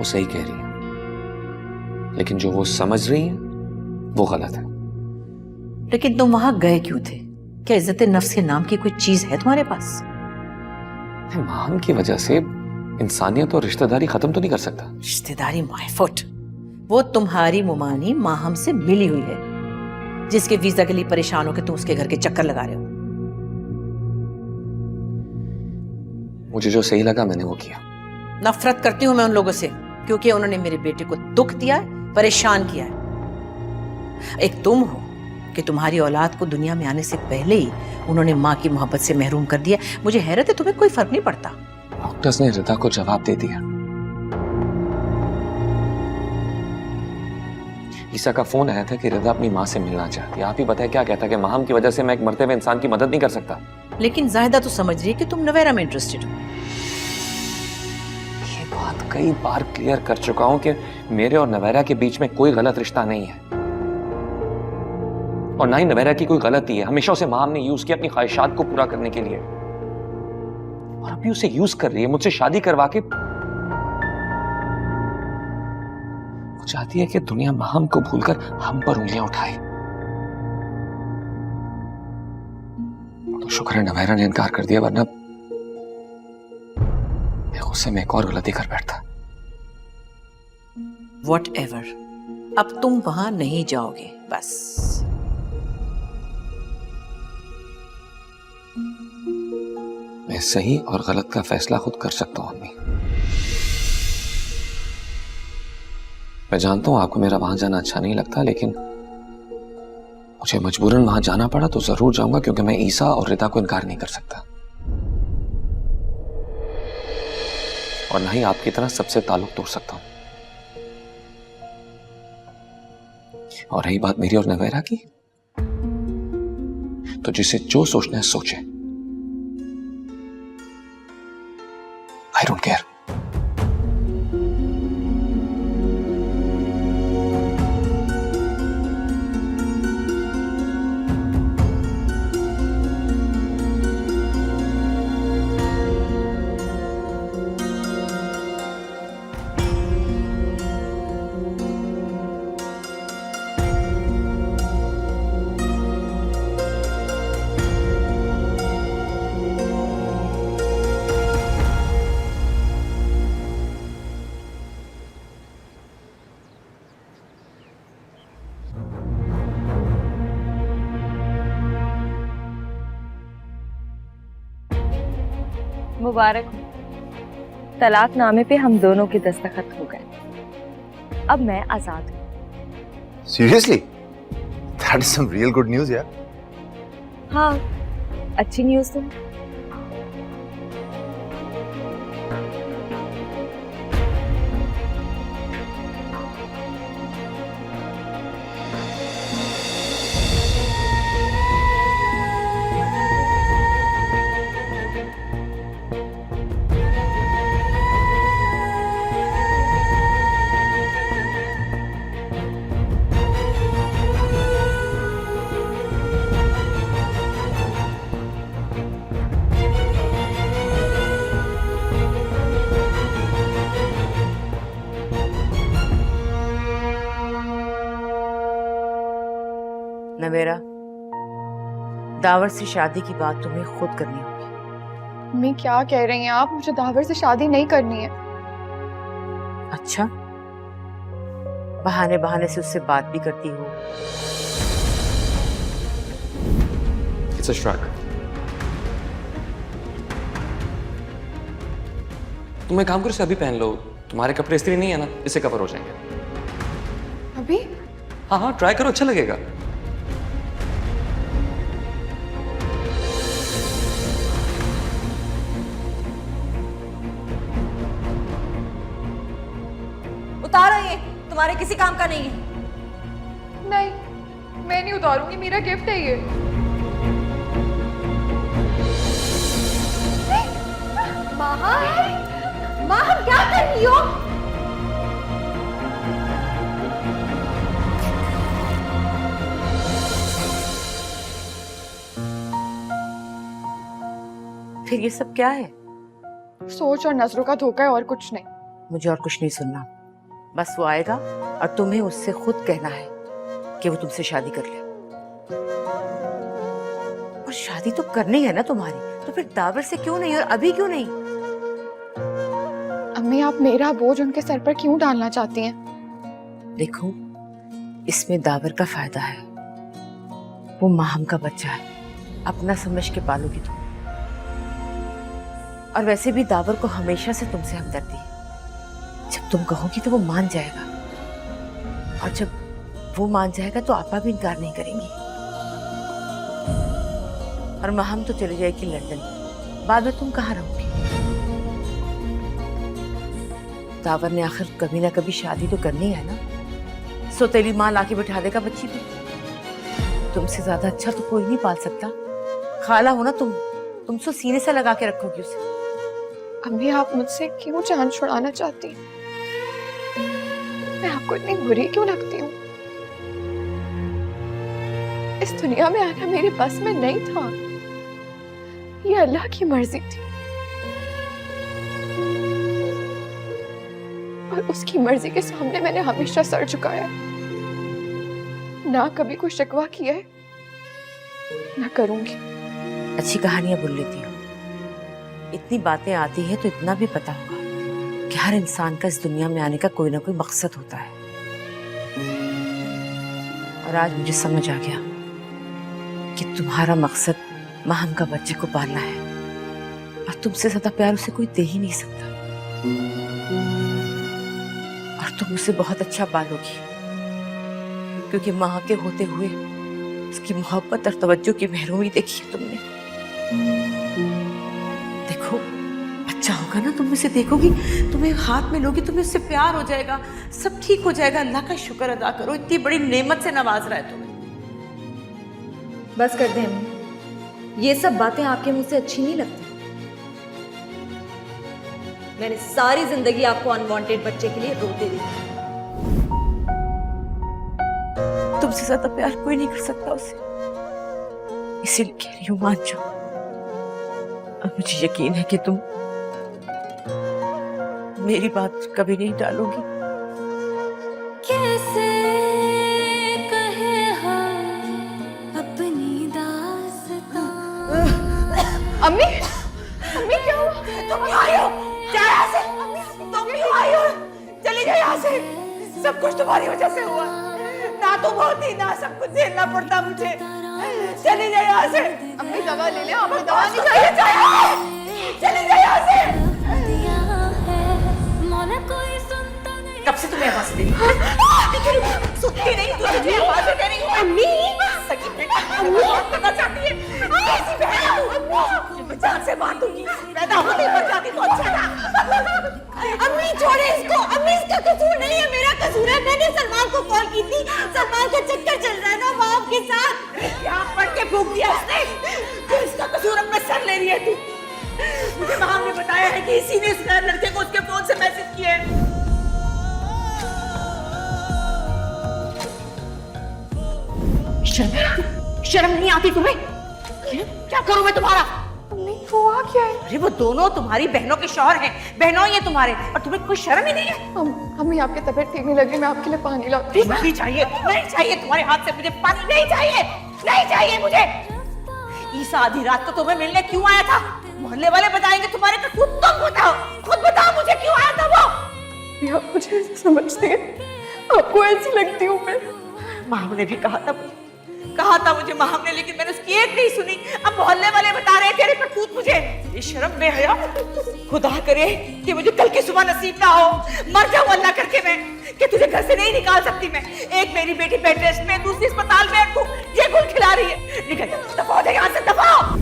वो सही कह रही है, लेकिन जो वो समझ रही है वो गलत है। लेकिन तुम वहां गए क्यों थे? क्या इज्जत नफ्स के नाम की कोई चीज है तुम्हारे पास? माम की वजह से इंसानियत और रिश्तेदारी खत्म तो नहीं कर सकता। रिश्तेदारी माय फुट, वो तुम्हारी मुमानी माहम से मिली हुई है, जिसके वीजा के लिए परेशान होकर तुम उसके घर के चक्कर लगा रहे हो। मुझे जो सही लगा मैंने वो किया। नफरत करती हूं मैं उन लोगों से, क्योंकि उन्होंने मेरे बेटे को दुख दिया है, परेशान किया है। एक तुम हो कि तुम्हारी औलाद को दुनिया में आने से पहले ही उन्होंने माँ की मोहब्बत से महरूम कर दिया। मुझे हैरत है तुम्हें कोई फर्क नहीं पड़ता। डॉक्टर्स ने रिदा को जवाब दे दिया। ईसा का फोन आया था कि रिदा अपनी माँ से मिलना चाहती है। आप ही बताए क्या कहता कि माहम की वजह से मैं एक मरते हुए इंसान की मदद नहीं कर सकता। लेकिन जाहिदा तो समझ रही है कि तुम नवेरा में इंटरेस्टेड हो। ये बात कई बार क्लियर कर चुका हूं कि मेरे और नवेरा के बीच में कोई गलत रिश्ता नहीं है, और ना ही नवेरा की कोई गलती है। हमेशा उसे माम ने यूज किया अपनी ख्वाहिशात को पूरा करने के लिए, और अभी उसे यूज कर रही है मुझसे शादी करवा के। वो चाहती है कि दुनिया माम को भूलकर हम पर उंगलियां उठाए। तो शुक्र है नवेरा ने इनकार कर दिया, वरना मैं गुस्से में एक और गलती कर बैठता। Whatever, अब तुम वहां नहीं जाओगे बस। मैं सही और गलत का फैसला खुद कर सकता हूं अम्मी। मैं जानता हूं आपको मेरा वहां जाना अच्छा नहीं लगता, लेकिन मुझे मजबूरन वहां जाना पड़ा तो जरूर जाऊंगा, क्योंकि मैं ईसा और रिदा को इनकार नहीं कर सकता, और ना ही आपकी तरह सबसे ताल्लुक तोड़ सकता हूं। और रही बात मेरी और नवेरा की, तो जिसे जो सोचना है सोचे। I don't care. मुबारक हो, तलाकनामे पे हम दोनों के दस्तखत हो गए। अब मैं आजाद हूँ। Seriously? That is some real good news, यार। हाँ, अच्छी न्यूज़ तो। नवेरा, दावर से शादी की बात तुम्हें खुद करनी होगी। मम्मी क्या कह रही हैं आप? मुझे दावर से शादी नहीं करनी है। अच्छा, बहाने बहाने से उससे बात भी करती हो। It's a shrug. तुम एक काम करो, इसे अभी पहन लो। तुम्हारे कपड़े इस्त्री नहीं है ना, इससे कवर हो जाएंगे। अभी? हाँ हाँ, ट्राई करो, अच्छा लगेगा। उतारो, ये तुम्हारे किसी काम का नहीं है। नहीं, मैं नहीं उतारूंगी, मेरा गिफ्ट है ये। माहा, माहा क्या कर रही हो? फिर ये सब क्या है? सोच और नजरों का धोखा है और कुछ नहीं। मुझे और कुछ नहीं सुनना। बस वो आएगा और तुम्हें उससे खुद कहना है कि वो तुमसे शादी कर ले। और शादी तो करनी है ना तुम्हारी, तो फिर दावर से क्यों नहीं और अभी क्यों नहीं? अम्मी, आप मेरा बोझ उनके सर पर क्यों डालना चाहती हैं? देखो, इसमें दावर का फायदा है। वो माहम का बच्चा है, अपना समझ के पालोगी तुम। और वैसे भी दावर को हमेशा से तुमसे हमदर्दी है। जब तुम कहोगी तो वो मान जाएगा, और जब वो मान जाएगा तो आपा भी इनकार नहीं करेंगी। और माहम तो चली जाएगी लंदन, बाद में तुम कहाँ रहोगी? दावर ने आखिर कभी ना कभी शादी तो करनी है ना। सोतेली माँ लाके बिठा देगा बच्ची को। तुमसे ज्यादा अच्छा तो कोई नहीं पाल सकता। खाला हो ना तुम तो सीने से लगा के रखोगी उसे। अम्मी, आप मुझसे क्यों जान छुड़ाना चाहती हैं? मैं आपको इतनी बुरी क्यों लगती हूँ? इस दुनिया में आना मेरे बस में नहीं था। ये अल्लाह की मर्जी थी, और उसकी मर्जी के सामने मैंने हमेशा सर झुकाया। ना कभी कोई शिकवा किया है, ना करूंगी। अच्छी कहानियां बोल लेती हो। इतनी बातें आती है तो इतना भी पता होगा कि हर इंसान का इस दुनिया में आने का कोई ना कोई मकसद होता है। और आज मुझे समझ आ गया कि तुम्हारा मकसद माहम का बच्चे को पालना है, और तुमसे ज्यादा प्यार उसे कोई दे ही नहीं सकता। और तुम उसे बहुत अच्छा पालोगी, क्योंकि माँ के होते हुए उसकी मोहब्बत और तवज्जो की महरूमी देखी है तुमने। देखो, बच्चा होगा ना, तुम उसे देखोगी, तुम्हें हाथ में लोगी, तुम्हें उससे प्यार हो जाएगा, सब ठीक हो जाएगा। अल्लाह का शुक्र अदा करो, इतनी बड़ी नेमत से नवाज रहा है तुम्हें। बस कर दें अम्मी, ये सब बातें आपके मुंह से अच्छी नहीं लगती। मैंने सारी जिंदगी आपको अनवांटेड बच्चे के लिए रोते देखा। तुमसे ज्यादा प्यार कोई नहीं कर सकता उसे, इसीलिए कह रही हूँ मान जाओ। और मुझे यकीन है कि तुम मेरी बात कभी नहीं टालोगी। कैसे कहे हम अपनी दास्तां। अम्मी, अम्मी क्या हुआ? तुम क्यों आई हो? क्या यहाँ से? तुम क्यों आई हो? चली जाओ यहाँ से। सब कुछ तुम्हारी वजह से हुआ। ना तुम होती, ना सब कुछ झेलना पड़ता मुझे। चली जाओ यहाँ से। अम्मी, दवा ले ले। आपको दवा नहीं चाहिए। चली जाओ यहाँ से। कब से तुम्हें आवाज दे रही हूँ? सुनती नहीं, तू मुझे आवाज दे रही है। अम्मी, सगी बेटा, अम्मी करना चाहती है। कैसी बहन है तू? मैं जान से मार दूंगी। पैदा होते मर जाती तो अच्छा था। अम्मी छोड़े इसको। अम्मी, इसका कसूर नहीं है, मेरा कसूर है। मैंने सलमान को कॉल की थी, सलमान का चक्कर चल रहा है ना बाप के साथ। यहाँ पढ़ के फूंक दिया उसने। तो इसका कसूर अपने सर ले रही है तू। मुझे माम ने बताया है कि इसी ने इस लड़के को उसके फोन से मैसेज किए। शर्म नहीं आती तुम्हें? क्या करूं मैं तुम्हारा? अम्मी, हुआ क्या है? अरे वो दोनों तुम्हारी बहनों के शौहर हैं, बहनों ही है तुम्हारे, और तुम्हें कोई शर्म ही नहीं है। अम्मी, आपकी तबीयत ठीक नहीं लग रही, मैं आपके लिए पानी लाती हूँ। नहीं चाहिए, नहीं चाहिए तुम्हारे हाथ से मुझे पानी, नहीं चाहिए, नहीं चाहिए मुझे। ईसा आधी रात को तुम्हें मिलने क्यों आया था? मोहल्ले वाले बताएंगे तुम्हारे तो तुम बताओ, खुद बताओ मुझे क्यों आया था वो? आप मुझे ऐसे समझते हैं? आपको ऐसी लगती हूँ मैं? माम ने भी कहा था मुझे माम ने, लेकिन मैंने उसकी एक नहीं सुनी। अब मोहल्ले वाले बता रहे हैं तेरे करतूत मुझे। ये शर्म बेहया, खुदा करे कि मुझे कल की सुबह नसीब ना हो, मर जाऊं अल्लाह करके मैं, कि तुझे घर से नहीं निकाल सकती मैं। एक मेरी बेटी बेड रेस्ट में, दूसरी अस्पताल में, तू ये गुल खिला रही है। निकल जा, दफा हो जा यहाँ से, दफा हो।